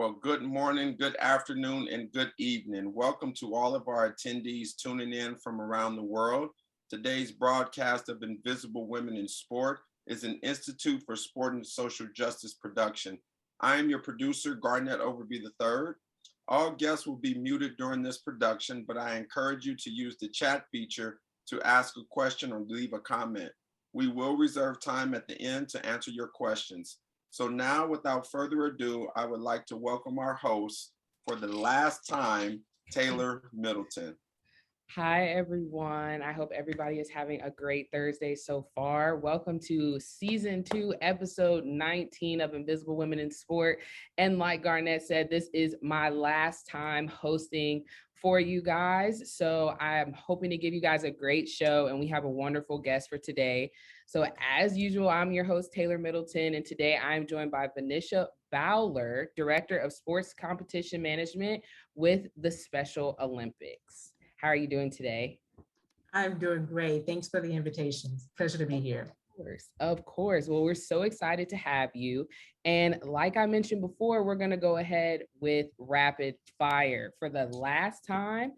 Well, good morning, good afternoon, and good evening. Welcome to all of our attendees tuning in from around the world. Today's broadcast of Invisible Women in Sport is an Institute for Sport and Social Justice production. I am your producer, Garnett Overby III. All guests will be muted during this production, but I encourage you to use the chat feature to ask a question or leave a comment. We will reserve time at the end to answer your questions. So now, without further ado, I would like to welcome our host for the last time, Taylor Middleton. Hi, everyone. I hope everybody is having a great Thursday so far. Welcome to season 2, episode 19 of Invisible Women in Sport. And like Garnett said, this is my last time hosting for you guys. So I'm hoping to give you guys a great show, and we have a wonderful guest for today. So as usual, I'm your host, Taylor Middleton, and today I'm joined by Venisha Bowler, Director of Sports Competition Management with the Special Olympics. How are you doing today? I'm doing great. Thanks for the invitation. Pleasure to be here. Of course. Well, we're so excited to have you. And like I mentioned before, we're going to go ahead with rapid fire for the last time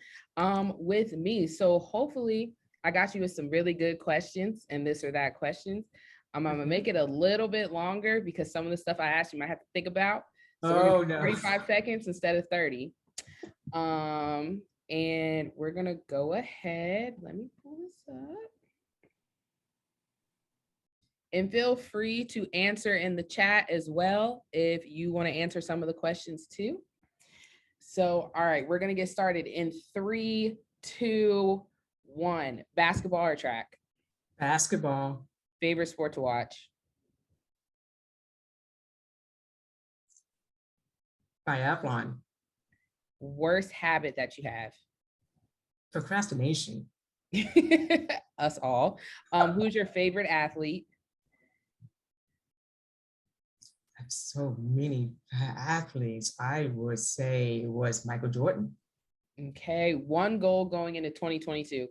with me. So hopefully I got you with some really good questions and this or that questions. I'm going to make it a little bit longer because some of the stuff I asked you might have to think about. So 45 seconds instead of 30. And we're going to go ahead. Let me pull this up. And feel free to answer in the chat as well if you want to answer some of the questions too. So, all right, we're going to get started in 3, 2, 1. Basketball or track? Basketball. Favorite sport to watch? Biathlon. Worst habit that you have? Procrastination. Us all. Who's your favorite athlete? I have so many athletes. I would say it was Michael Jordan. Okay, one goal going into 2022.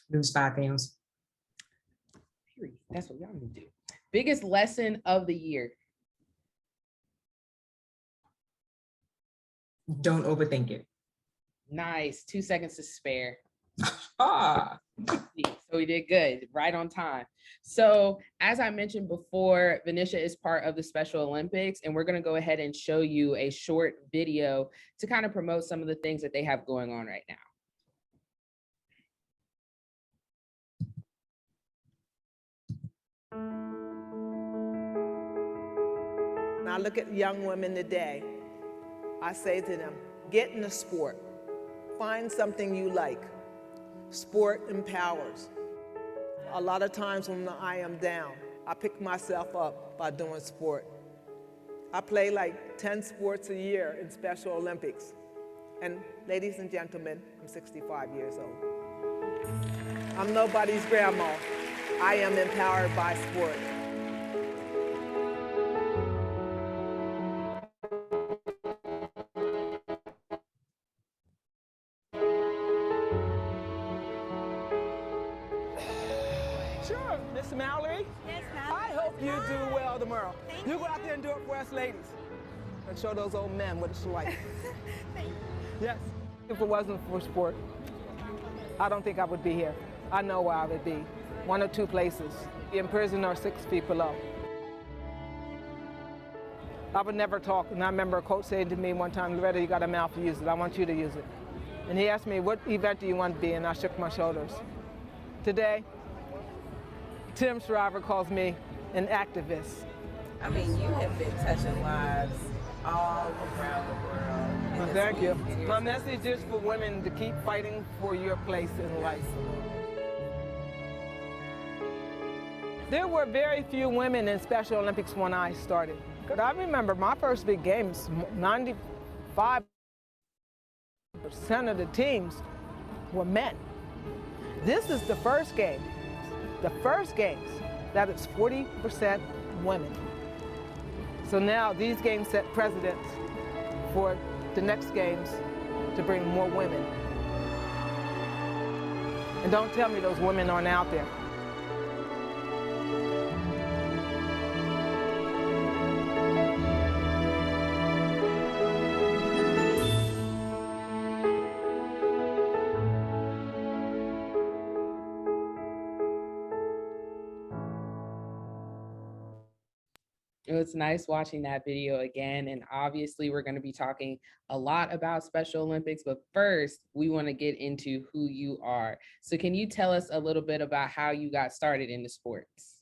Lose 5 pounds. That's what y'all need to do. Biggest lesson of the year? Don't overthink it. Nice. 2 seconds to spare. Ah. So we did good, right on time. So as I mentioned before, Venisha is part of the Special Olympics, and we're going to go ahead and show you a short video to kind of promote some of the things that they have going on right now. When I look at young women today, I say to them, get in a sport. Find something you like. Sport empowers. A lot of times when I am down, I pick myself up by doing sport. I play like 10 sports a year in Special Olympics. And ladies and gentlemen, I'm 65 years old. I'm nobody's grandma. I am empowered by sport. Sure, Miss Mallory. Yes, ma'am. I hope you do well tomorrow. Thank You go out there and do it for us ladies. And show those old men what it's like. Thank you. Yes. If it wasn't for sport, I don't think I would be here. I know where I would be. 1 or 2 places. In prison or 6 feet below. I would never talk. And I remember a coach saying to me one time, Loretta, you got a mouth to use it. I want you to use it. And he asked me, what event do you want to be? And I shook my shoulders. Today, Tim Shriver calls me an activist. I mean, you have been touching lives all around the world. Well, thank you. My message is for women to keep fighting for your place in life. There were very few women in Special Olympics when I started. But I remember my first big games, 95% of the teams were men. This is the first games that is 40% women. So now these games set precedents for the next games to bring more women. And don't tell me those women aren't out there. It was nice watching that video again. And obviously, we're going to be talking a lot about Special Olympics. But first, we want to get into who you are. So, can you tell us a little bit about how you got started into sports?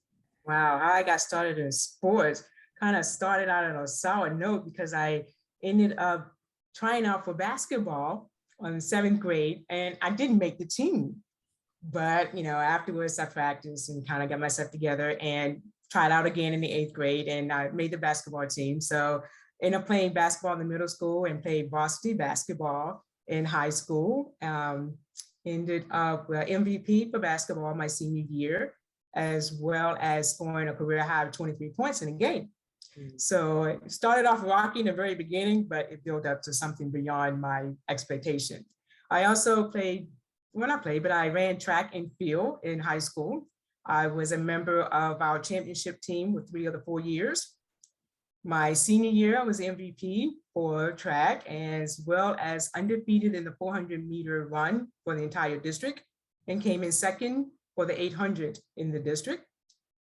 Wow, how I got started in sports kind of started out on a sour note because I ended up trying out for basketball in 7th grade and I didn't make the team. But, afterwards I practiced and kind of got myself together and tried out again in the 8th grade and I made the basketball team. So ended up playing basketball in the middle school and played varsity basketball in high school. Ended up MVP for basketball my senior year, as well as scoring a career high of 23 points in a game. So it started off rocky in the very beginning, but it built up to something beyond my expectation. I also I ran track and field in high school. I was a member of our championship team with 3 of the 4 years. My senior year, I was MVP for track, as well as undefeated in the 400-meter run for the entire district, and came in second for the 800 in the district.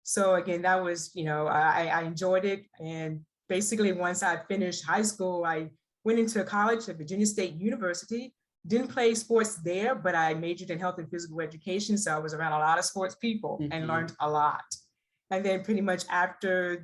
So again, that was, I enjoyed it. And basically, once I finished high school, I went into college at Virginia State University. Didn't play sports there, but I majored in health and physical education. So I was around a lot of sports people and learned a lot. And then pretty much after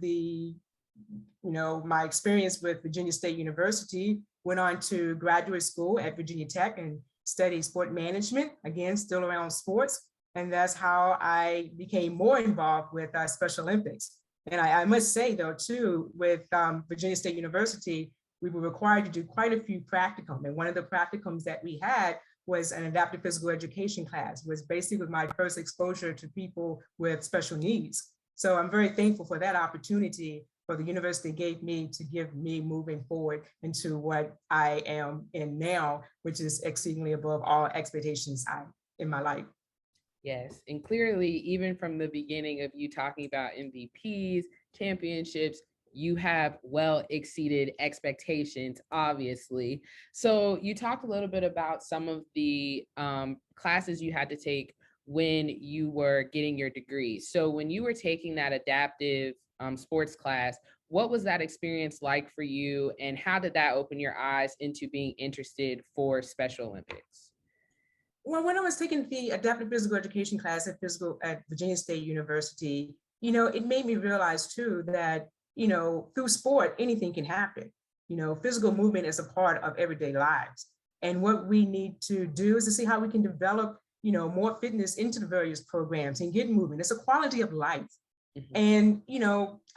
my experience with Virginia State University, went on to graduate school at Virginia Tech and studied sport management, again, still around sports. And that's how I became more involved with Special Olympics. And I must say, though, too, with Virginia State University, we were required to do quite a few practicums. And one of the practicums that we had was an adaptive physical education class, was basically my first exposure to people with special needs. So I'm very thankful for that opportunity for the university gave me to give me moving forward into what I am in now, which is exceedingly above all expectations in my life. Yes, and clearly, even from the beginning of you talking about MVPs, championships, you have well exceeded expectations, obviously. So you talked a little bit about some of the classes you had to take when you were getting your degree. So when you were taking that adaptive sports class, what was that experience like for you, and how did that open your eyes into being interested for Special Olympics? Well, when I was taking the adaptive physical education class at Virginia State University, it made me realize too that, through sport, anything can happen. Physical movement is a part of everyday lives. And what we need to do is to see how we can develop, more fitness into the various programs and get movement. It's a quality of life. Mm-hmm. And,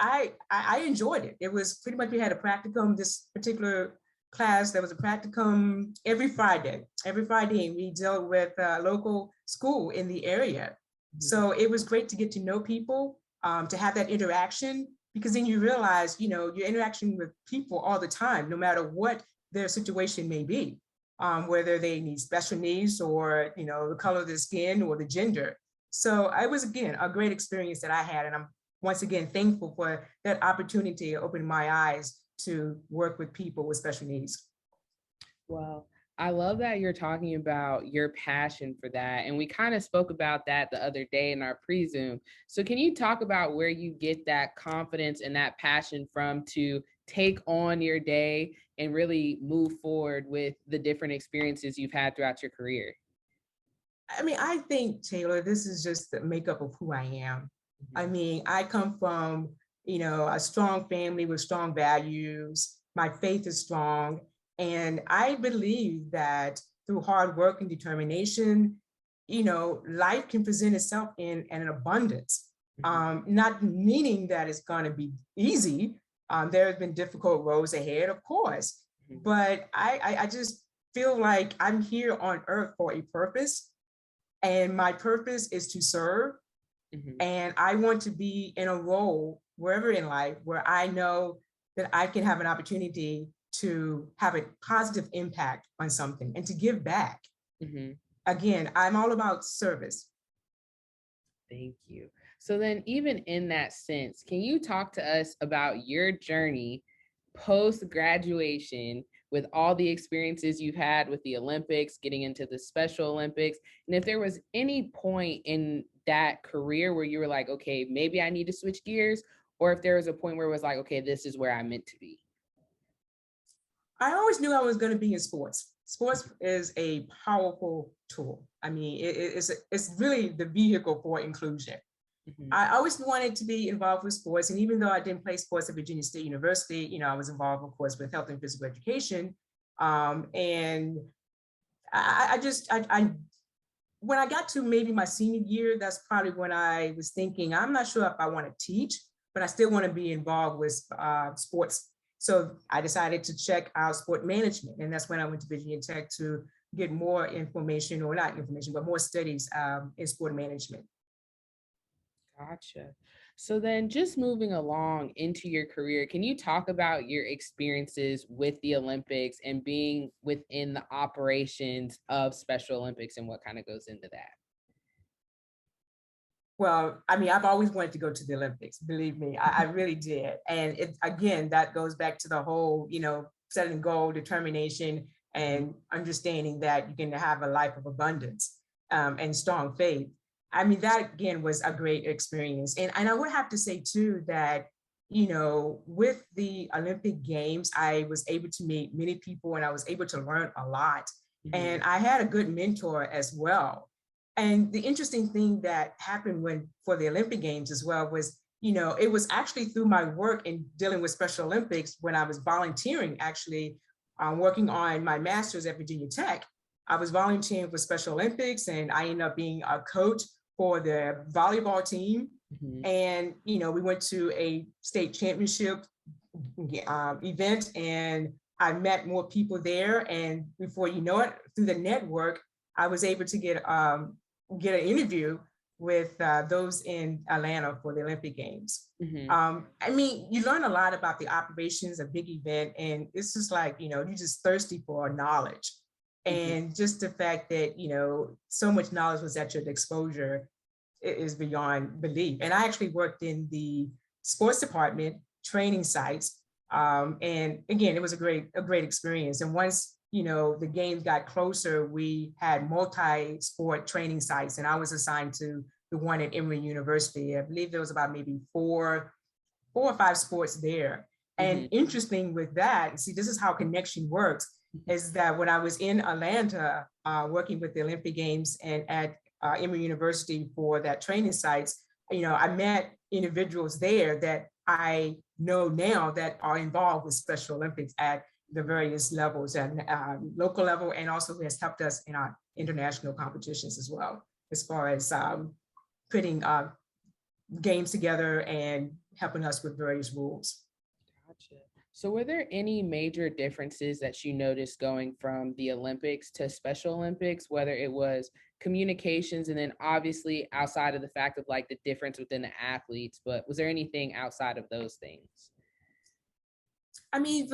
I enjoyed it. It was pretty much, we had a practicum, this particular class, there was a practicum every Friday, and we dealt with a local school in the area. Mm-hmm. So it was great to get to know people, to have that interaction, because then you realize, you're interacting with people all the time, no matter what their situation may be, whether they need special needs or, the color of their skin or the gender. So it was, again, a great experience that I had. And I'm once again thankful for that opportunity to open my eyes to work with people with special needs. Well, I love that you're talking about your passion for that. And we kind of spoke about that the other day in our pre-Zoom. So can you talk about where you get that confidence and that passion from to take on your day and really move forward with the different experiences you've had throughout your career? I mean, I think, Taylor, this is just the makeup of who I am. Mm-hmm. I mean, I come from, a strong family with strong values. My faith is strong. And I believe that through hard work and determination, life can present itself in an abundance. Mm-hmm. Not meaning that it's going to be easy. There have been difficult roads ahead, of course. Mm-hmm. But I just feel like I'm here on earth for a purpose. And my purpose is to serve. Mm-hmm. And I want to be in a role wherever in life where I know that I can have an opportunity to have a positive impact on something and to give back. Mm-hmm. Again, I'm all about service. Thank you. So then, even in that sense, can you talk to us about your journey post-graduation with all the experiences you've had with the Olympics, getting into the Special Olympics, and if there was any point in that career where you were like, okay, maybe I need to switch gears, or if there was a point where it was like, okay, this is where I'm meant to be? I always knew I was going to be in sports. Sports is a powerful tool. I mean, it's really the vehicle for inclusion. Mhm. I always wanted to be involved with sports. And even though I didn't play sports at Virginia State University, I was involved, of course, with health and physical education. And I when I got to maybe my senior year, that's probably when I was thinking, I'm not sure if I want to teach, but I still want to be involved with sports. So I decided to check out sport management. And that's when I went to Virginia Tech to get more information, or not information, but more studies in sport management. Gotcha. So then just moving along into your career, can you talk about your experiences with the Olympics and being within the operations of Special Olympics and what kind of goes into that? Well, I mean, I've always wanted to go to the Olympics, believe me, I really did. And again, that goes back to the whole, setting goal, determination, and understanding that you can have a life of abundance and strong faith. I mean, that again was a great experience. And I would have to say too that, with the Olympic Games, I was able to meet many people and I was able to learn a lot. And I had a good mentor as well. And the interesting thing that happened for the Olympic Games as well was, it was actually through my work in dealing with Special Olympics when I was volunteering, actually working on my master's at Virginia Tech. I was volunteering for Special Olympics and I ended up being a coach for the volleyball team. And, we went to a state championship event and I met more people there. And before you know it, through the network, I was able to get an interview with those in Atlanta for the Olympic Games. I mean, you learn a lot about the operations, a big event, and it's just like, you're just thirsty for knowledge. And just the fact that, so much knowledge was at your exposure is beyond belief. And I actually worked in the sports department, training sites. And again, it was a great experience. And once the games got closer, we had multi-sport training sites, and I was assigned to the one at Emory University. I believe there was about maybe four or five sports there. And interesting with that, see, this is how connection works, is that when I was in Atlanta, working with the Olympic Games and at Emory University for that training sites, I met individuals there that I know now that are involved with Special Olympics at the various levels and local level, and also has helped us in our international competitions as well, as far as putting games together and helping us with various rules. Gotcha. So were there any major differences that you noticed going from the Olympics to Special Olympics, whether it was communications and then obviously outside of the fact of like the difference within the athletes, but was there anything outside of those things? I mean,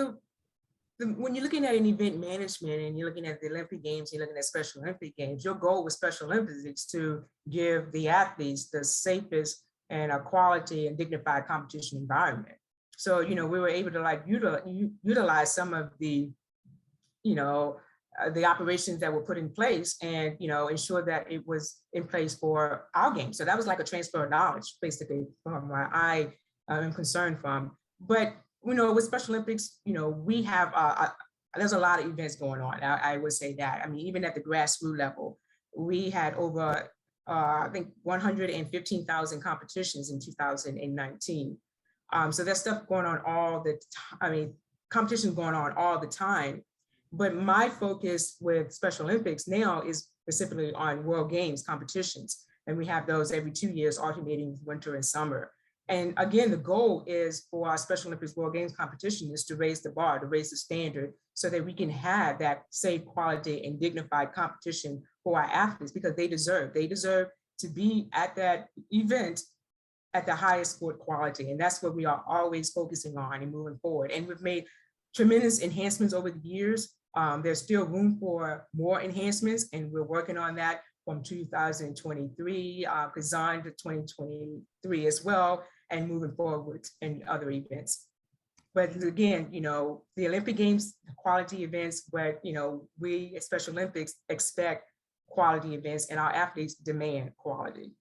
when you're looking at an event management and you're looking at the Olympic Games, you're looking at Special Olympic Games, your goal with Special Olympics is to give the athletes the safest and a quality and dignified competition environment. So, we were able to utilize some of the, the operations that were put in place and, ensure that it was in place for our game. So that was like a transfer of knowledge, basically, from where I am concerned from. But with Special Olympics, we have, there's a lot of events going on. I would say that. I mean, even at the grassroots level, we had over, I think, 115,000 competitions in 2019. So there's stuff going on competitions going on all the time. But my focus with Special Olympics now is specifically on World Games competitions. And we have those every 2 years, alternating winter and summer. And again, the goal is for our Special Olympics World Games competition is to raise the bar, to raise the standard so that we can have that safe, quality, and dignified competition for our athletes, because they deserve to be at that event at the highest sport quality. And that's what we are always focusing on and moving forward. And we've made tremendous enhancements over the years. There's still room for more enhancements, and we're working on that from 2023, Kazan to 2023 as well, and moving forward in other events. But again, the Olympic Games, quality events, but we at Special Olympics expect quality events, and our athletes demand quality.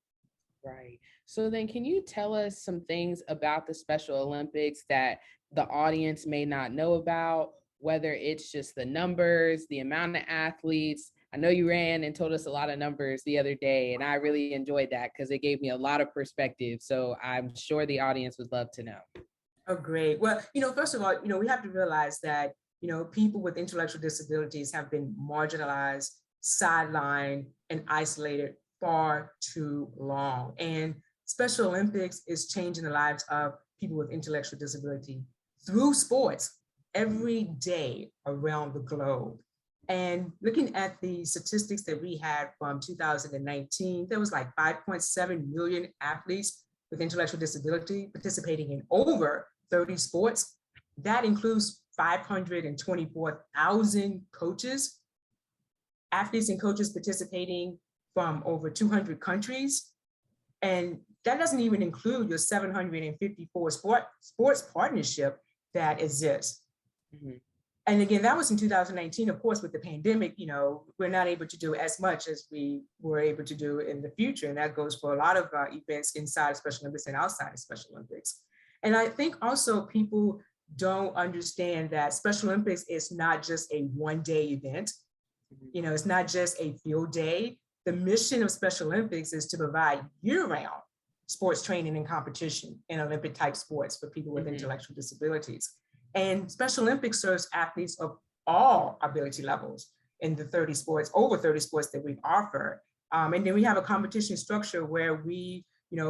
Right. So then can you tell us some things about the Special Olympics that the audience may not know about, whether it's just the numbers, the amount of athletes? I know you ran and told us a lot of numbers the other day, and I really enjoyed that because it gave me a lot of perspective. So I'm sure the audience would love to know. Oh, great. Well, first of all, we have to realize that, people with intellectual disabilities have been marginalized, sidelined, and isolated far too long. And Special Olympics is changing the lives of people with intellectual disability through sports every day around the globe. And looking at the statistics that we had from 2019, there was like 5.7 million athletes with intellectual disability participating in over 30 sports. That includes 524,000 coaches, athletes and coaches participating from over 200 countries. And that doesn't even include your 754 sports partnership that exists. Mm-hmm. And again, that was in 2019. Of course, with the pandemic, we're not able to do as much as we were able to do in the future. And that goes for a lot of events inside of Special Olympics and outside of Special Olympics. And I think also people don't understand that Special Olympics is not just a one-day event. It's not just a field day. The mission of Special Olympics is to provide year-round sports training and competition in Olympic type sports for people with intellectual disabilities. And Special Olympics serves athletes of all ability levels in the over 30 sports that we offer. And then we have a competition structure where we,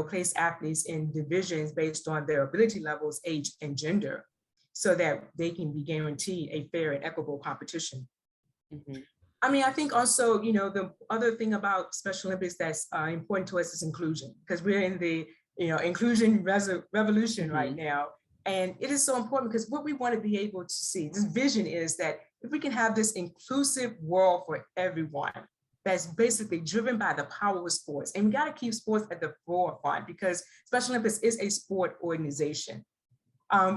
place athletes in divisions based on their ability levels, age, and gender, so that they can be guaranteed a fair and equitable competition. Mm-hmm. I think also, the other thing about Special Olympics that's important to us is inclusion, because we're in the, inclusion revolution right now. And it is so important because what we want to be able to see, this vision is that if we can have this inclusive world for everyone, that's basically driven by the power of sports. And we got to keep sports at the forefront because Special Olympics is a sport organization.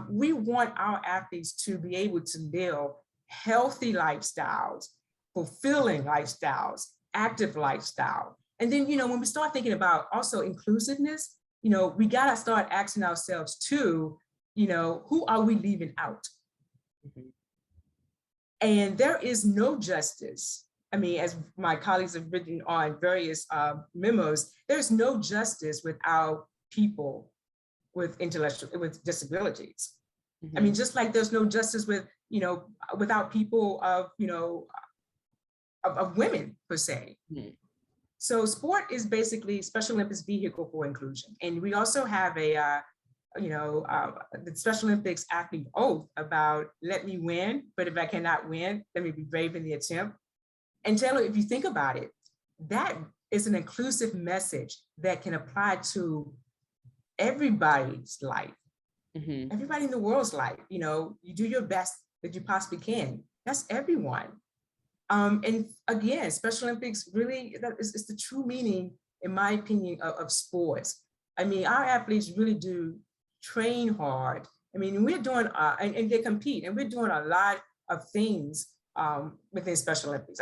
We want our athletes to be able to live healthy lifestyles, fulfilling lifestyles, active lifestyle. And then, when we start thinking about also inclusiveness, we got to start asking ourselves too, who are we leaving out? Mm-hmm. And there is no justice. As my colleagues have written on various memos, there's no justice without people with disabilities. Mm-hmm. Just like there's no justice without people of women per se. Mm-hmm. So sport is basically Special Olympics vehicle for inclusion. And we also have the Special Olympics athlete oath about let me win, but if I cannot win, let me be brave in the attempt. And Taylor, if you think about it, that is an inclusive message that can apply to everybody's life, everybody in the world's life. You do your best that you possibly can. That's everyone. And again, Special Olympics really is the true meaning, in my opinion, of sports. Our athletes really do train hard. We're doing, and they compete, and we're doing a lot of things within Special Olympics.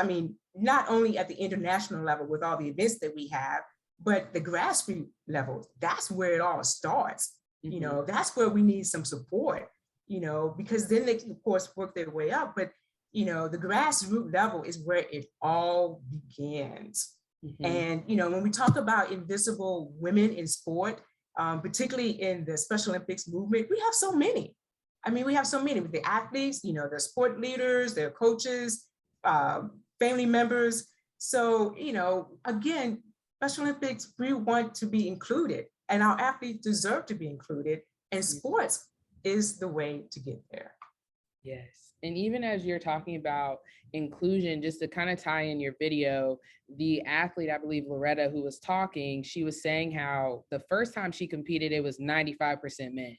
Not only at the international level with all the events that we have, but the grassroots level, that's where it all starts. Mm-hmm. That's where we need some support, because then they can, of course, work their way up. But, the grassroots level is where it all begins. Mm-hmm. And, when we talk about invisible women in sport, particularly in the Special Olympics movement, we have so many. We have so many with the athletes, the sport leaders, their coaches, family members. So, again, Special Olympics, we want to be included, and our athletes deserve to be included, and sports is the way to get there. Yes. And even as you're talking about inclusion, just to kind of tie in your video, the athlete, I believe Loretta, who was talking, she was saying how the first time she competed, it was 95% men.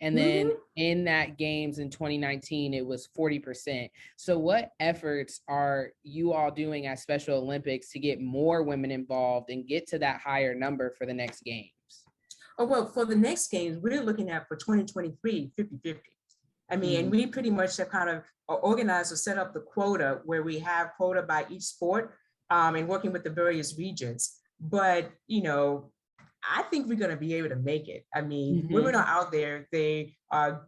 And then in that games in 2019, it was 40%. So what efforts are you all doing at Special Olympics to get more women involved and get to that higher number for the next games? Oh, well, for the next games, we're looking at for 2023, 50-50. And we pretty much have kind of organized or set up the quota where we have quota by each sport and working with the various regions. But, I think we're going to be able to make it. I mean, Mhm. women are out there. They are,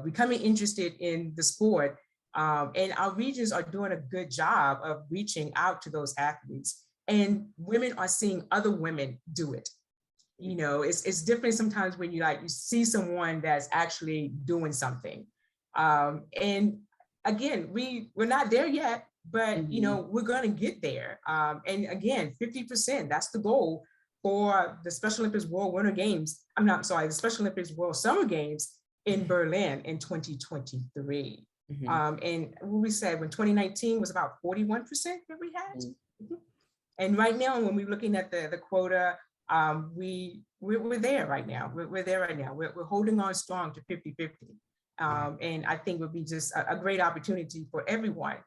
becoming interested in the sport. And our regions are doing a good job of reaching out to those athletes. And women are seeing other women do it. It's different sometimes when you see someone that's actually doing something. And again, we're not there yet, but we're going to get there. And again, 50%, that's the goal for the Special Olympics World Winter Games. I'm not sorry, the Special Olympics World Summer Games in Berlin in 2023. And what we said when 2019 was about 41% that we had. And right now, when we're looking at the quota, we're there right now. We're there right now. We're holding on strong to 50-50. And I think would be just a great opportunity for everyone.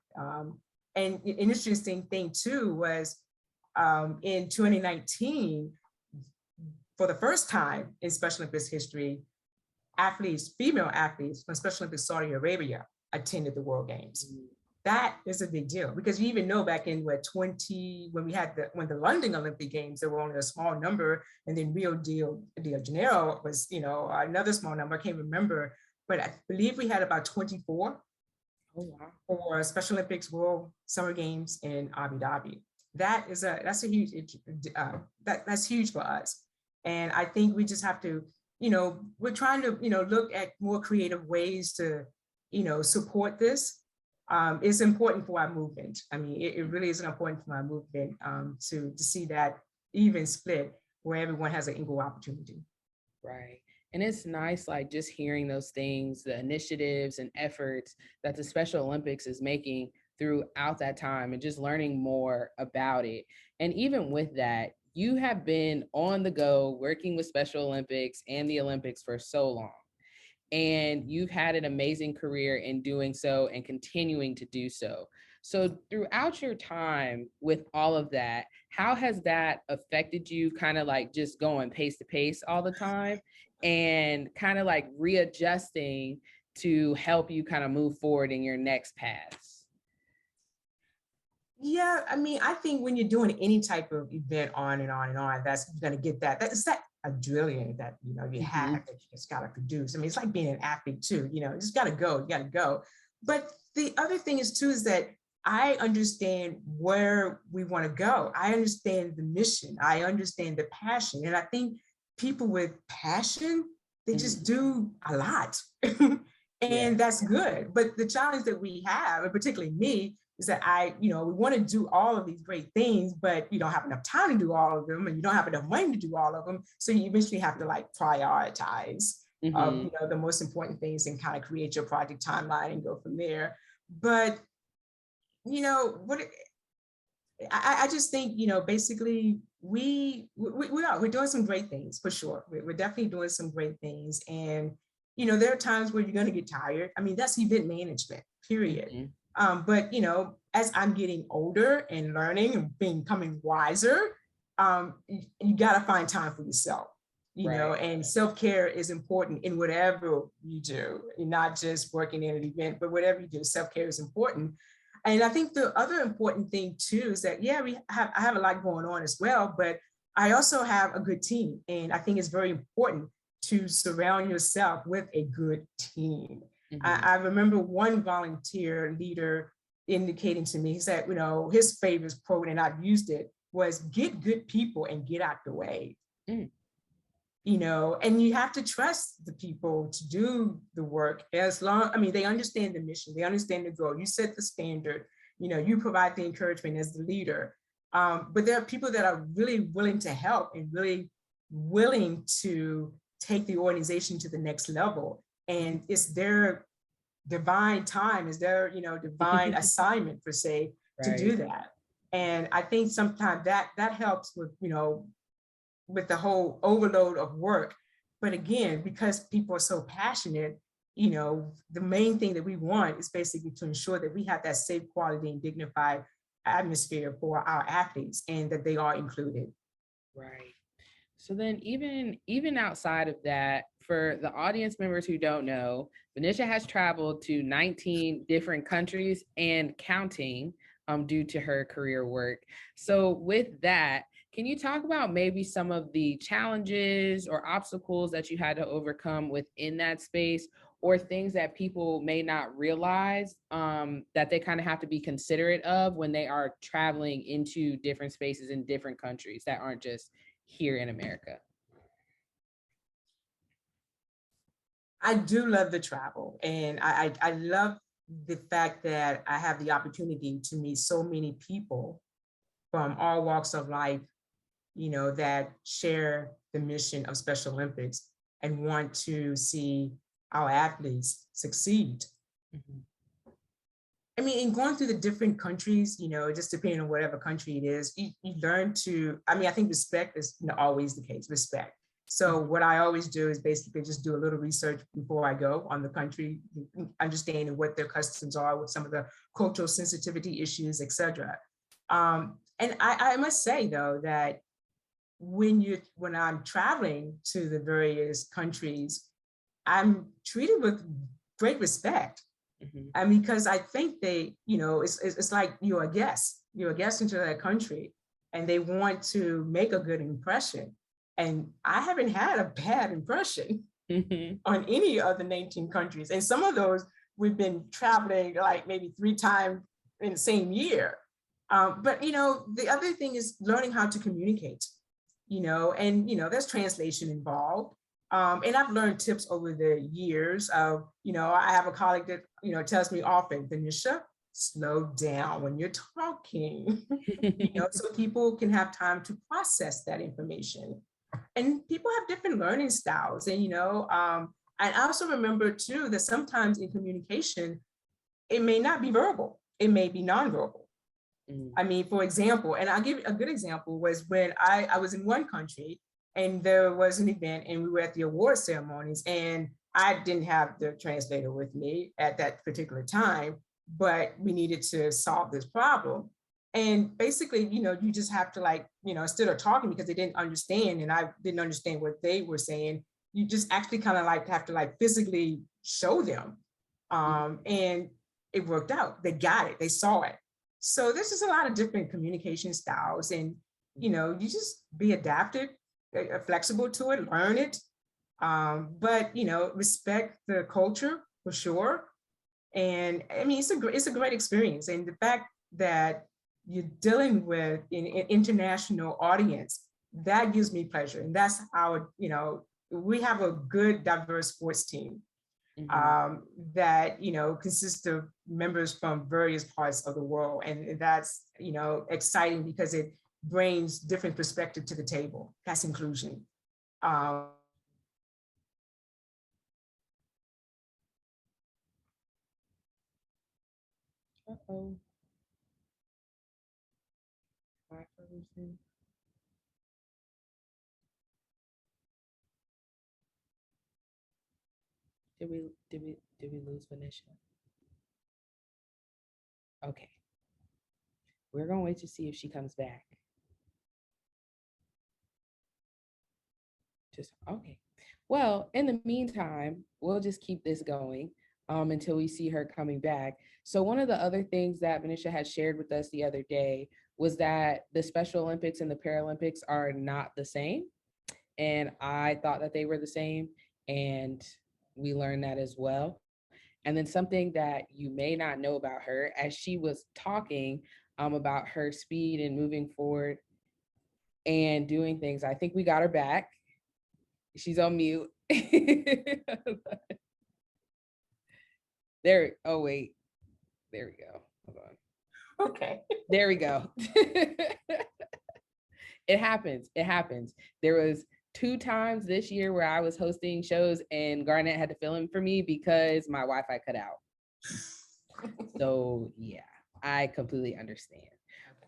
And an interesting thing too was in 2019, for the first time in Special Olympics history, female athletes from Special Olympics Saudi Arabia attended the World Games. That is a big deal because you even know back in when the London Olympic Games, there were only a small number, and then Rio de Janeiro was another small number. I can't remember, but I believe we had about 24 for Special Olympics World Summer Games in Abu Dhabi. That's a huge that's huge for us, and I think we just have to we're trying to look at more creative ways to support this. It's important for our movement. I mean, it really is important for our movement to see that even split where everyone has an equal opportunity. Right. And it's nice, like just hearing those things, the initiatives and efforts that the Special Olympics is making throughout that time and just learning more about it. And even with that, you have been on the go working with Special Olympics and the Olympics for so long. And you've had an amazing career in doing so and continuing to do so. So throughout your time with all of that, how has that affected you, kind of like just going pace to pace all the time and kind of like readjusting to help you kind of move forward in your next paths? Yeah, I mean, I think when you're doing any type of event on and on and on, that's going to get that's that adrenaline that you have that you just got to produce. I mean, it's like being an athlete too. You just got to go, you got to go. But the other thing is too is that I understand where we want to go. I understand the mission. I understand the passion, and I think people with passion, they just do a lot, and that's good. But the challenge that we have, and particularly me, is that we want to do all of these great things, but you don't have enough time to do all of them, and you don't have enough money to do all of them. So you eventually have to like prioritize, the most important things and kind of create your project timeline and go from there. But I just think basically we're doing some great things for sure. We're definitely doing some great things, and there are times where you're going to get tired. I mean, that's event management, period. But as I'm getting older and learning and becoming wiser, you got to find time for yourself, and self-care is important in whatever you do. You're not just working in an event, but whatever you do, self-care is important. And I think the other important thing too is that, I have a lot going on as well, but I also have a good team. And I think it's very important to surround yourself with a good team. I remember one volunteer leader indicating to me, he said, his favorite quote, and I've used it, was get good people and get out the way. And you have to trust the people to do the work they understand the mission, they understand the goal, you set the standard, you provide the encouragement as the leader. But there are people that are really willing to help and really willing to take the organization to the next level. And it's their divine time, is their, divine assignment per se to do that. And I think sometimes that helps with, with the whole overload of work. But again, because people are so passionate, the main thing that we want is basically to ensure that we have that safe, quality, and dignified atmosphere for our athletes and that they are included. Right. So then even outside of that, for the audience members who don't know, Venisha has traveled to 19 different countries and counting due to her career work. So with that, Can you talk about maybe some of the challenges or obstacles that you had to overcome within that space, or things that people may not realize that they kind of have to be considerate of when they are traveling into different spaces in different countries that aren't just here in America? I do love the travel, and I love the fact that I have the opportunity to meet so many people from all walks of life, that share the mission of Special Olympics and want to see our athletes succeed. Mhm. I mean, in going through the different countries, just depending on whatever country it is, you learn to, I think respect is always the case, respect. So what I always do is basically just do a little research before I go on the country, understanding what their customs are, what some of the cultural sensitivity issues, et cetera. And I must say, though, that when I'm traveling to the various countries, I'm treated with great respect. Mhm. Because I think they, it's like you're a guest into that country, and they want to make a good impression. And I haven't had a bad impression Mhm. on any of the 19 countries. And some of those we've been traveling like maybe 3 times in the same year. But the other thing is learning how to communicate, and there's translation involved. And I've learned tips over the years of, I have a colleague that, tells me often, Venisha, slow down when you're talking, so people can have time to process that information. And people have different learning styles. And, I also remember too, that sometimes in communication, it may not be verbal, it may be nonverbal. For example, and I'll give you a good example, was when I was in one country and there was an event and we were at the award ceremonies, and I didn't have the translator with me at that particular time, but we needed to solve this problem. And basically, you just have to instead of talking because they didn't understand and I didn't understand what they were saying, you just actually kind of have to physically show them. And it worked out. They got it, they saw it. So there's just a lot of different communication styles, and you just be adapted, flexible to it, learn it, but respect the culture for sure. And it's a great experience, and the fact that you're dealing with an international audience, that gives me pleasure, and that's how we have a good diverse sports team. That consists of members from various parts of the world, and that's exciting because it brings different perspective to the table. That's inclusion. Uh-oh. Did we lose Venisha? Okay. We're gonna wait to see if she comes back. Just okay. Well, in the meantime, we'll just keep this going until we see her coming back. So one of the other things that Venisha had shared with us the other day was that the Special Olympics and the Paralympics are not the same. And I thought that they were the same, and we learned that as well. And then something that you may not know about her, as she was talking about her speed and moving forward and doing things, I think we got her back. She's on mute. There, oh wait, there we go. Hold on. Okay. There we go. It happens. It happens. There was 2 times this year where I was hosting shows and Garnett had to fill in for me because my Wi-Fi cut out. So yeah, I completely understand.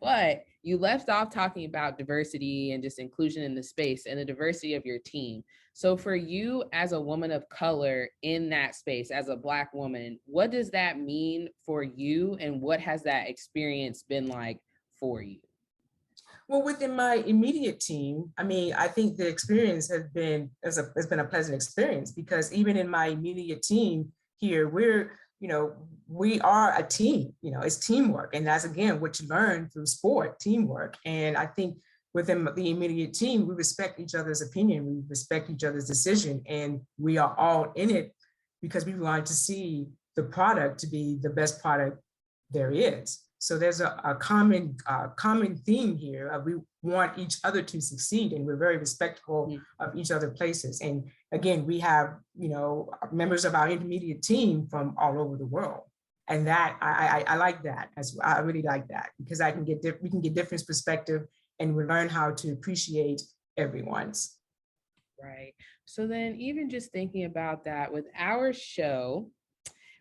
But you left off talking about diversity and just inclusion in the space and the diversity of your team. So for you as a woman of color in that space, as a Black woman, what does that mean for you, and what has that experience been like for you? Well, within my immediate team, I think the experience has been a pleasant experience, because even in my immediate team here, we are a team. It's teamwork, and that's again what you learn through sport, teamwork. And I think within the immediate team, we respect each other's opinion, we respect each other's decision, and we are all in it because we want to see the product to be the best product there is. So there's a common theme here of we want each other to succeed, and we're very respectful of each other's places. And again, we have, you know, members of our intermediate team from all over the world. And that I like that. I really like that because we can get different perspective, and we learn how to appreciate everyone's. Right. So then even just thinking about that with our show,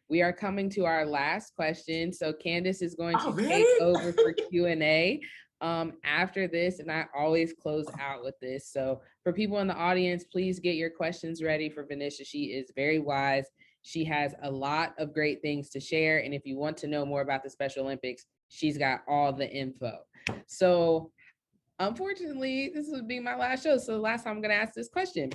we are coming to our last question. So Candace is going to take over for Q&A after this, and I always close out with this. So for people in the audience, please get your questions ready for Venisha. She is very wise. She has a lot of great things to share. And if you want to know more about the Special Olympics, she's got all the info. So unfortunately, this would be my last show. So the last time I'm going to ask this question.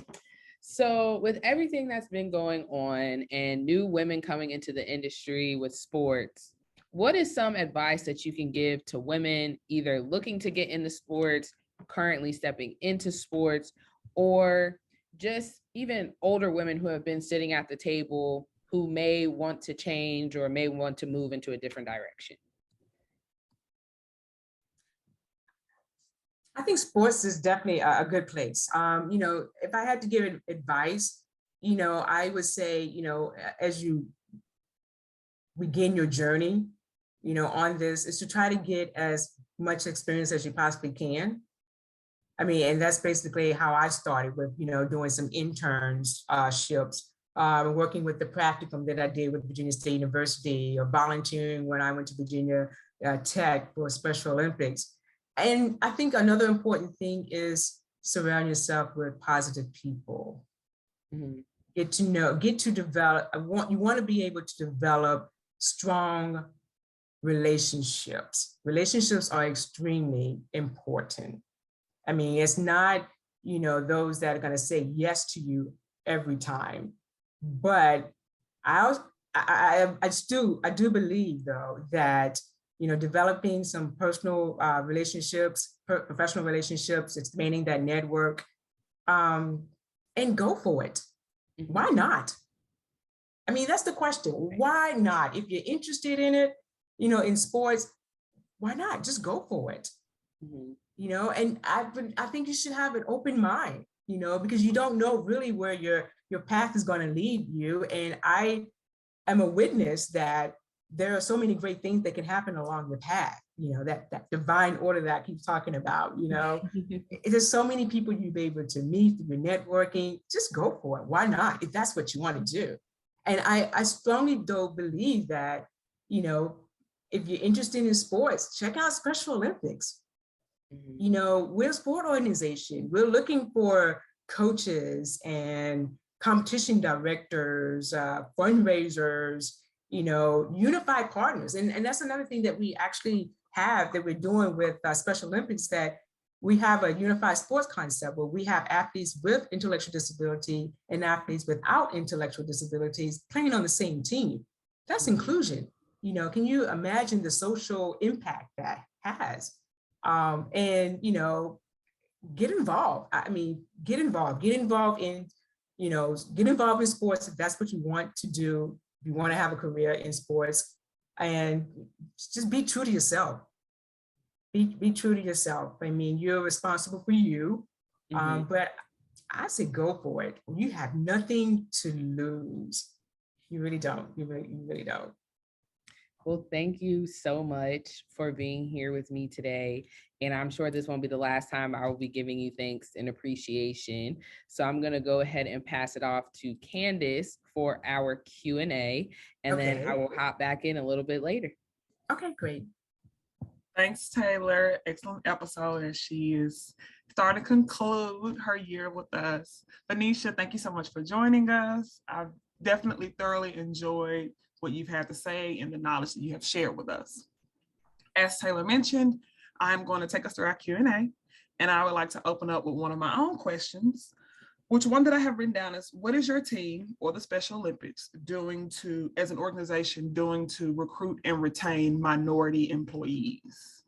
So with everything that's been going on and new women coming into the industry with sports, what is some advice that you can give to women either looking to get into sports, currently stepping into sports, or just even older women who have been sitting at the table who may want to change or may want to move into a different direction? I think sports is definitely a good place. You know, if I had to give advice, you know, I would say, you know, as you begin your journey, you know, on this, is to try to get as much experience as you possibly can. I mean, and that's basically how I started with, you know, doing some internships, working with the practicum that I did with Virginia State University, or volunteering when I went to Virginia Tech for Special Olympics. And I think another important thing is surround yourself with positive people. Mm-hmm. Get to develop, you want to be able to develop strong relationships. Relationships are extremely important. I mean, it's not, you know, those that are going to say yes to you every time, but I do believe though that, you know, developing some personal relationships, professional relationships, expanding that network, and go for it. Mm-hmm. Why not? I mean, that's the question. Why not? If you're interested in it, you know, in sports, why not? Just go for it. Mm-hmm. You know, and I think you should have an open mind, you know, because you don't know really where your path is going to lead you. And I am a witness that there are so many great things that can happen along the path, you know, that divine order that I keep talking about, you know. There's so many people you'll be able to meet through your networking. Just go for it. Why not? If that's what you want to do. And I strongly do believe that, you know, if you're interested in sports, check out Special Olympics. Mm-hmm. You know, we're a sport organization. We're looking for coaches and competition directors, fundraisers, you know, unified partners. And that's another thing that we actually have that we're doing with Special Olympics, that we have a unified sports concept where we have athletes with intellectual disability and athletes without intellectual disabilities playing on the same team. That's inclusion. You know, can you imagine the social impact that has? And, you know, get involved. I mean, get involved in, you know, get involved in sports if that's what you want to do. You want to have a career in sports, and just be true to yourself. Be true to yourself. I mean, you're responsible for you, but I say go for it. You have nothing to lose. You really don't. You really don't. Well, thank you so much for being here with me today. And I'm sure this won't be the last time I will be giving you thanks and appreciation. So I'm going to go ahead and pass it off to Candace for our Q&A, and then I will hop back in a little bit later. Okay, great. Thanks, Taylor. Excellent episode. And she is starting to conclude her year with us. Venisha, thank you so much for joining us. I've definitely thoroughly enjoyed what you've had to say and the knowledge that you have shared with us. As Taylor mentioned, I'm going to take us through our Q&A, and I would like to open up with one of my own questions, which one that I have written down is, what is your team or the Special Olympics doing to, as an organization, doing to recruit and retain minority employees?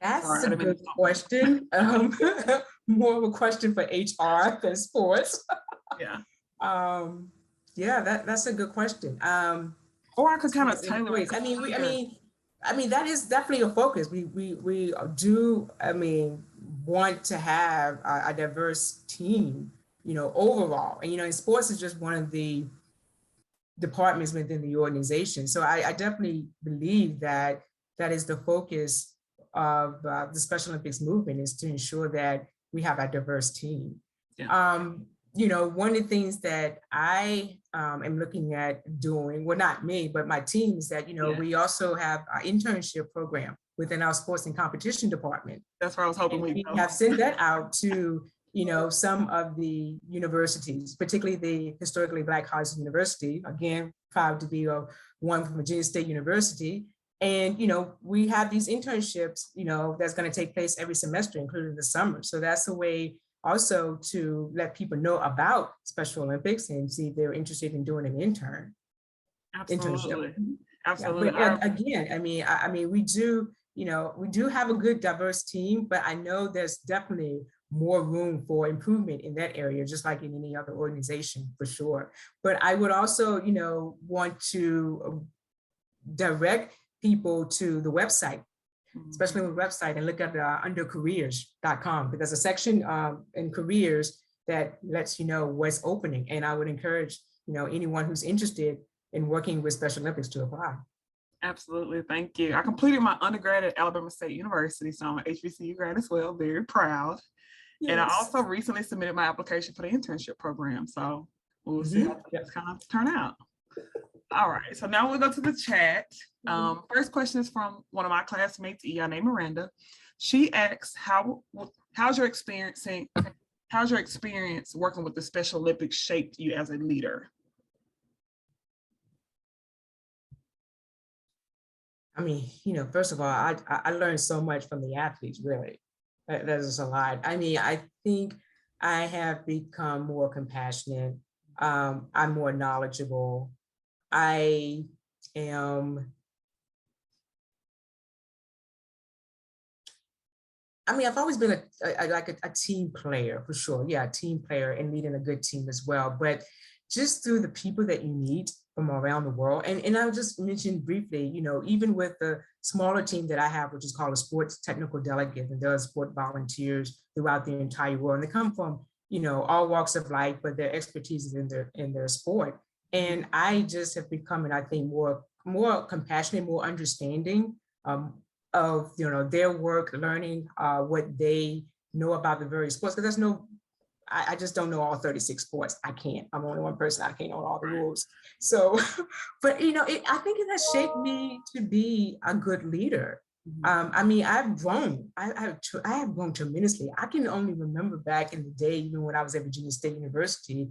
That's Sorry, I a didn't mean good to stop. question. More of a question for HR than sports. Yeah. Yeah, that's a good question. Or I could kind of Sports tailor it. employees. That is definitely a focus. We do, want to have a diverse team, overall. And, in sports is just one of the departments within the organization. So I definitely believe that that is the focus of the Special Olympics movement, is to ensure that we have a diverse team. Yeah. One of the things that I am looking at doing, well, not me, but my team, is that, Yeah. we also have our internship program within our sports and competition department. That's where I was hoping And we'd we go. have sent that out to, some of the universities, particularly the historically Black College University. Again, proud to be one from Virginia State University. And, we have these internships, that's going to take place every semester, including the summer. So that's a way also to let people know about Special Olympics and see if they're interested in doing an internship. Absolutely. Yeah, Absolutely. but again, we do have a good diverse team, but I know there's definitely more room for improvement in that area, just like in any other organization, for sure. But I would also, want to direct people to the website, especially on the website, and look at under careers.com, because there's a section in careers that lets you know what's opening. And I would encourage, anyone who's interested in working with Special Olympics to apply. Absolutely. Thank you. I completed my undergrad at Alabama State University, so I'm an HBCU grad as well. Very proud. Yes. And I also recently submitted my application for the internship program. So we'll see how things kind of turn out. All right. So now we'll go to the chat. First question is from one of my classmates, Iya named Miranda. She asks, how's your experience working with the Special Olympics shaped you as a leader? First of all, I learned so much from the athletes, really. There's a lot. I think I have become more compassionate. I'm more knowledgeable. I've always been a team player, for sure. Yeah, a team player, and leading a good team as well. But just through the people that you meet from around the world. And I'll just mention briefly, even with the smaller team that I have, which is called a sports technical delegate, and there are sport volunteers throughout the entire world. And they come from, all walks of life, but their expertise is in their sport. And I just have become, and I think, more compassionate, more understanding of, their work, learning what they know about the various sports. Because I just don't know all 36 sports. I can't. I'm only one person. I can't know all the rules. So, but I think it has shaped me to be a good leader. I've grown. I have grown tremendously. I can only remember back in the day, even when I was at Virginia State University,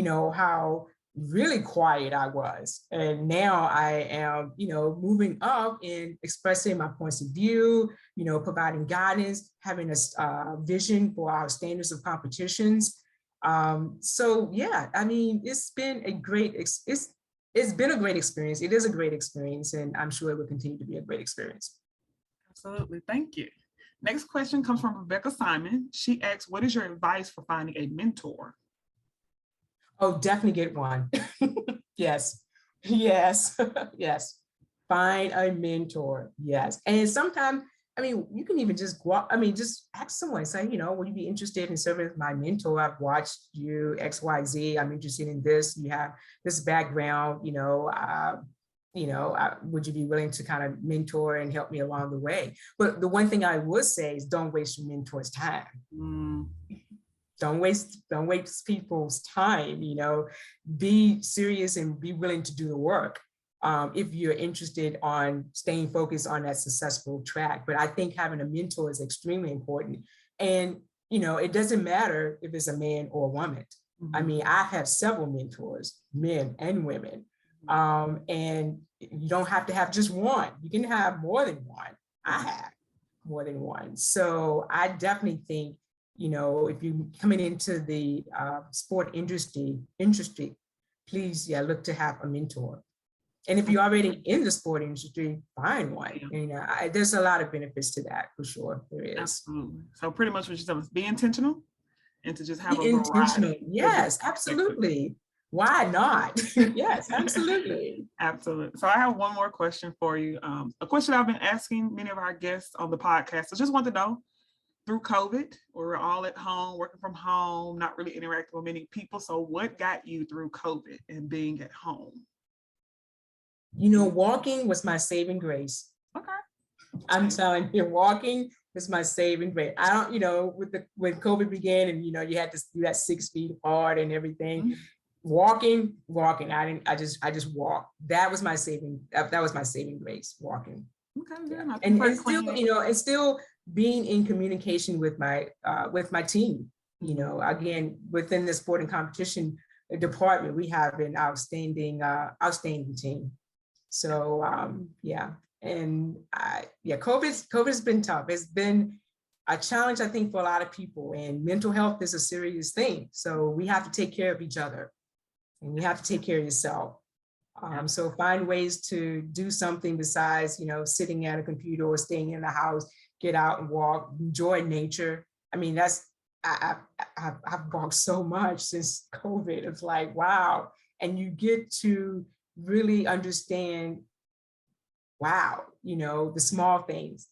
how really quiet I was. And now I am, moving up and expressing my points of view, providing guidance, having a vision for our standards of competitions. So yeah, it's been a great, it's been a great experience. It is a great experience, and I'm sure it will continue to be a great experience. Absolutely, thank you. Next question comes from Rebecca Simon. She asks, what is your advice for finding a mentor? Oh, definitely get one. Yes. Find a mentor. Yes. And sometimes, you can even just go out, just ask someone, say, would you be interested in serving as my mentor? I've watched you, XYZ. I'm interested in this. You have this background, would you be willing to kind of mentor and help me along the way? But the one thing I would say is don't waste your mentor's time. Don't waste people's time, be serious and be willing to do the work if you're interested on staying focused on that successful track. But I think having a mentor is extremely important. And, it doesn't matter if it's a man or a woman. I have several mentors, men and women. And you don't have to have just one. You can have more than one. I have more than one. So I definitely think, if you're coming into the sport industry, please, look to have a mentor. And if you're already in the sport industry, find one. Yeah. You know, there's a lot of benefits to that for sure. There is. Absolutely. So pretty much what you're saying is be intentional and to just have Be a intentional. variety. Yes, absolutely. Why not? Yes, absolutely. Absolutely. So I have one more question for you. A question I've been asking many of our guests on the podcast. I just want to know, through COVID, we're all at home, working from home, not really interacting with many people. So what got you through COVID and being at home? You know, walking was my saving grace. Okay. I'm telling you, walking was my saving grace. I don't, you know, when COVID began and, you know, you had to do that 6 feet apart and everything. Mm-hmm. Walking. I just walked. That was my saving grace, walking. Okay. Yeah. And still, you know, and still being in communication with my team. You know, again, within the sport and competition department, we have an outstanding team. So yeah, and COVID's been tough. It's been a challenge, I think, for a lot of people, and mental health is a serious thing. So we have to take care of each other, and you have to take care of yourself. So find ways to do something besides, you know, sitting at a computer or staying in the house. Get out and walk, enjoy nature. I mean, I've walked so much since COVID. It's like, wow. And you get to really understand, wow, you know, the small things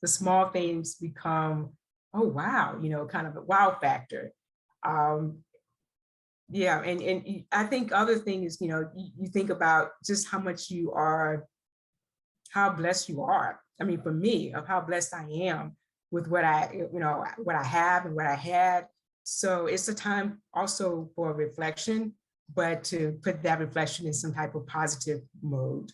become, oh, wow, you know, kind of a wow factor. Yeah, and I think other thing is, you know, you think about just how blessed you are. I mean, for me, of how blessed I am with what I have and what I had. So it's a time also for reflection, but to put that reflection in some type of positive mode.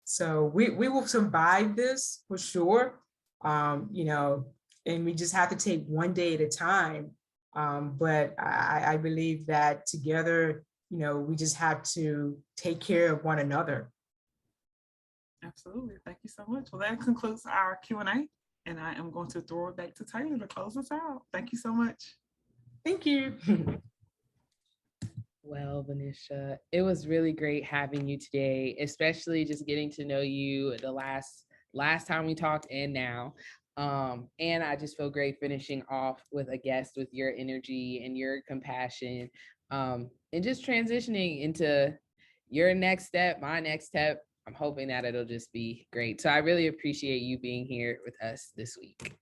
So we will survive this for sure. You know, and we just have to take one day at a time. But I believe that together, you know, we just have to take care of one another. Absolutely. Thank you so much. Well, that concludes our Q&A, and I am going to throw it back to Taylor to close us out. Thank you so much. Thank you. Well, Venisha, it was really great having you today, especially just getting to know you the last time we talked and now. And I just feel great finishing off with a guest with your energy and your compassion, and just transitioning into your next step, my next step. I'm hoping that it'll just be great. So I really appreciate you being here with us this week.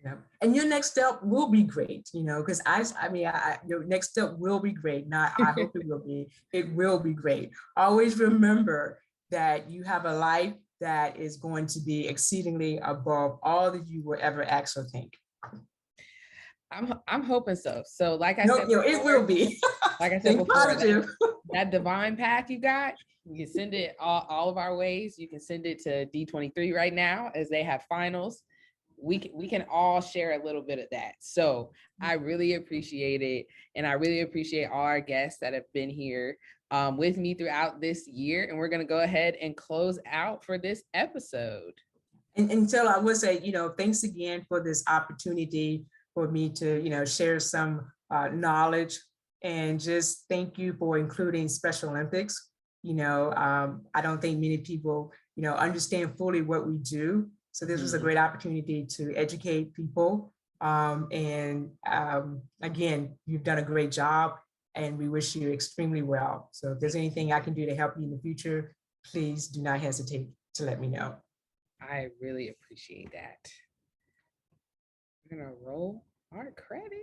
Yeah. And your next step will be great, you know, because your next step will be great. Not, I hope it will be. It will be great. Always remember that you have a life that is going to be exceedingly above all that you will ever ask or think. I'm hoping so. So like I said, you know, it will be. Like I said before, positive. that divine path you got, you can send it all of our ways. You can send it to D23 right now as they have finals. We can all share a little bit of that. So I really appreciate it. And I really appreciate all our guests that have been here with me throughout this year. And we're going to go ahead and close out for this episode. And so I would say, you know, thanks again for this opportunity for me to, you know, share some knowledge, and just thank you for including Special Olympics. You know, I don't think many people, you know, understand fully what we do. So this was a great opportunity to educate people. Again, you've done a great job, and we wish you extremely well. So if there's anything I can do to help you in the future, please do not hesitate to let me know. I really appreciate that. We're gonna roll our credits.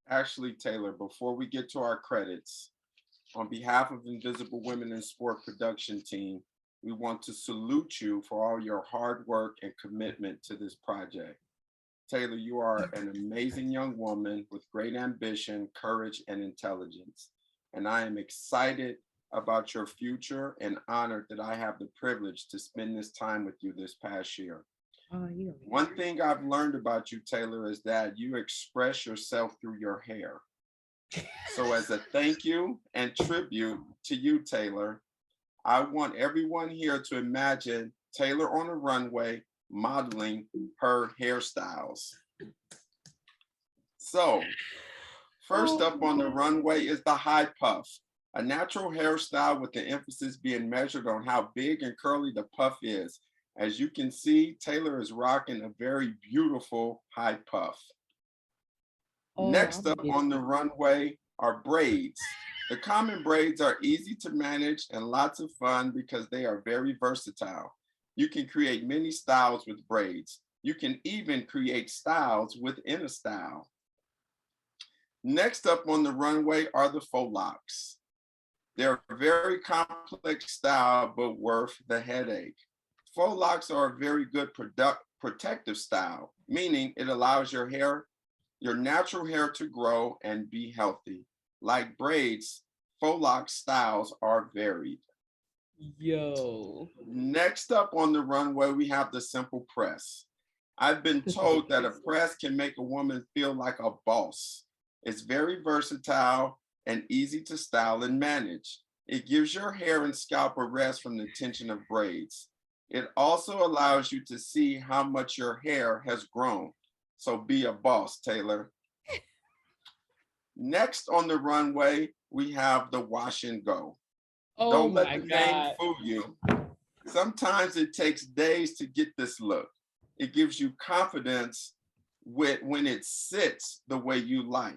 Actually, Taylor, before we get to our credits, on behalf of Invisible Women in Sport production team, we want to salute you for all your hard work and commitment to this project. Taylor, you are an amazing young woman with great ambition, courage, and intelligence. And I am excited about your future and honored that I have the privilege to spend this time with you this past year. One thing I've learned about you, Taylor, is that you express yourself through your hair. So as a thank you and tribute to you, Taylor, I want everyone here to imagine Taylor on a runway modeling her hairstyles. So first up on the runway is the high puff. A natural hairstyle with the emphasis being measured on how big and curly the puff is. As you can see, Taylor is rocking a very beautiful high puff. Oh, Next I'm up getting- on the runway are braids. The common braids are easy to manage and lots of fun because they are very versatile. You can create many styles with braids. You can even create styles within a style. Next up on the runway are the faux locks. They're a very complex style, but worth the headache. Faux locks are a very good protective style, meaning it allows your natural hair to grow and be healthy. Like braids, faux lock styles are varied. Yo. Next up on the runway, we have the simple press. I've been told that a press can make a woman feel like a boss. It's very versatile and easy to style and manage. It gives your hair and scalp a rest from the tension of braids. It also allows you to see how much your hair has grown. So be a boss, Taylor. Next on the runway, we have the wash and go. Oh Don't let my the name God. fool you. Sometimes it takes days to get this look. It gives you confidence when it sits the way you like.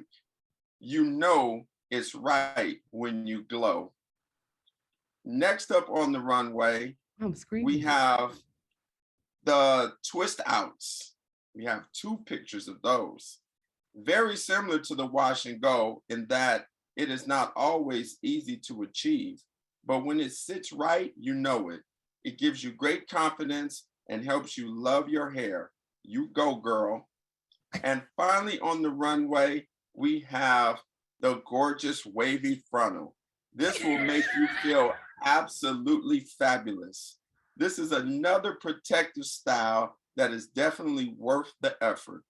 You know it's right when you glow. Next up on the runway, I'm screaming. we have the twist outs. We have 2 pictures of those. Very similar to the wash and go in that it is not always easy to achieve, but when it sits right, you know it. It gives you great confidence and helps you love your hair. You go, girl. And finally on the runway, we have the gorgeous wavy frontal. This will make you feel absolutely fabulous. This is another protective style that is definitely worth the effort.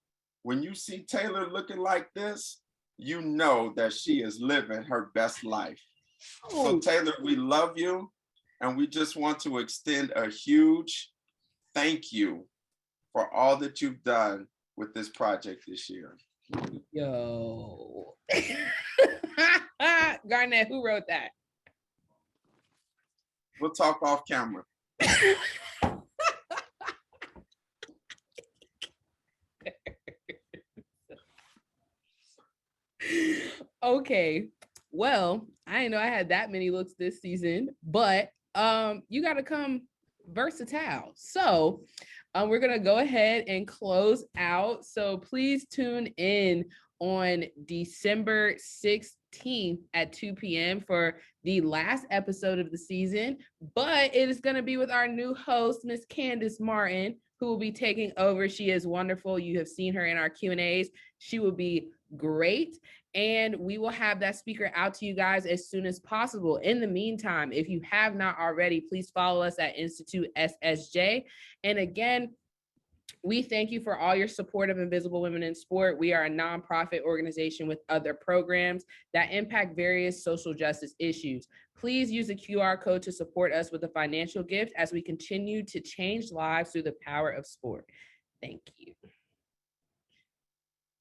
When you see Taylor looking like this, you know that she is living her best life. So Taylor, we love you. And we just want to extend a huge thank you for all that you've done with this project this year. Yo. Garnett, who wrote that? We'll talk off camera. Okay. Well, I didn't know I had that many looks this season, but you got to come versatile. So we're going to go ahead and close out. So please tune in on December 16th at 2 p.m. for the last episode of the season, but it is going to be with our new host, Miss Candace Martin, who will be taking over. She is wonderful. You have seen her in our Q&As. She will be great. And we will have that speaker out to you guys as soon as possible. In the meantime, if you have not already, please follow us at Institute SSJ. And again, we thank you for all your support of Invisible Women in Sport. We are a nonprofit organization with other programs that impact various social justice issues. Please use the QR code to support us with a financial gift as we continue to change lives through the power of sport. Thank you.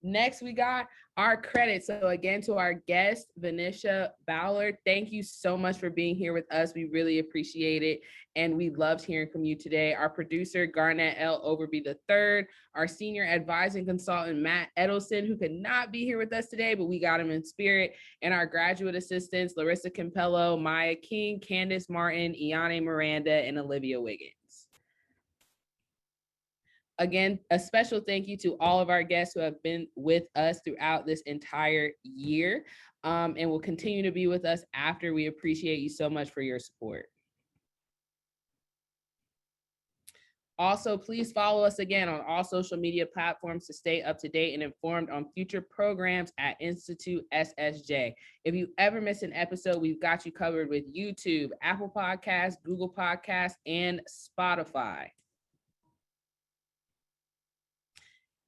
Next, we got our credits. So again, to our guest, Venisha Bowler, thank you so much for being here with us. We really appreciate it. And we loved hearing from you today. Our producer, Garnett L. Overby III, our senior advising consultant, Matt Edelson, who could not be here with us today, but we got him in spirit. And our graduate assistants, Larissa Campello, Maya King, Candace Martin, Iane Miranda, and Olivia Wiggins. Again, a special thank you to all of our guests who have been with us throughout this entire year and will continue to be with us after. We appreciate you so much for your support. Also, please follow us again on all social media platforms to stay up to date and informed on future programs at Institute SSJ. If you ever miss an episode, we've got you covered with YouTube, Apple Podcasts, Google Podcasts, and Spotify.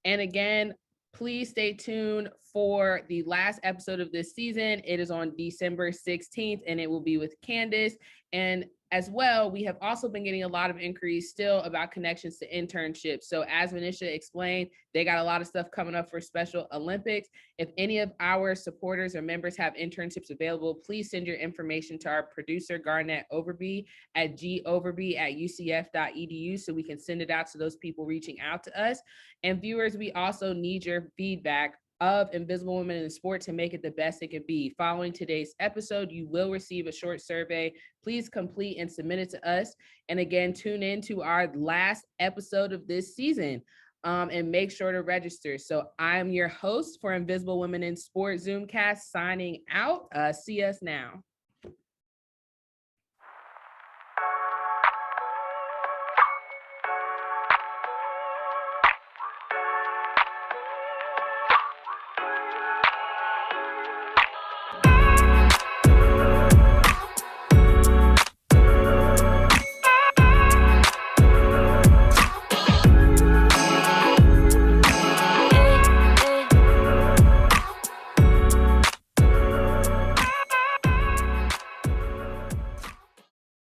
And again, please stay tuned for the last episode of this season. It is on December 16th, and it will be with Candace. And As well, we have also been getting a lot of inquiries still about connections to internships. So as Venisha explained, they got a lot of stuff coming up for Special Olympics. If any of our supporters or members have internships available, please send your information to our producer, Garnett Overby, at goverby@ucf.edu so we can send it out to those people reaching out to us. And viewers, we also need your feedback of Invisible Women in Sport to make it the best it can be. Following today's episode, you will receive a short survey. Please complete and submit it to us. And again, tune in to our last episode of this season and make sure to register. So I'm your host for Invisible Women in Sport Zoomcast signing out. See us now.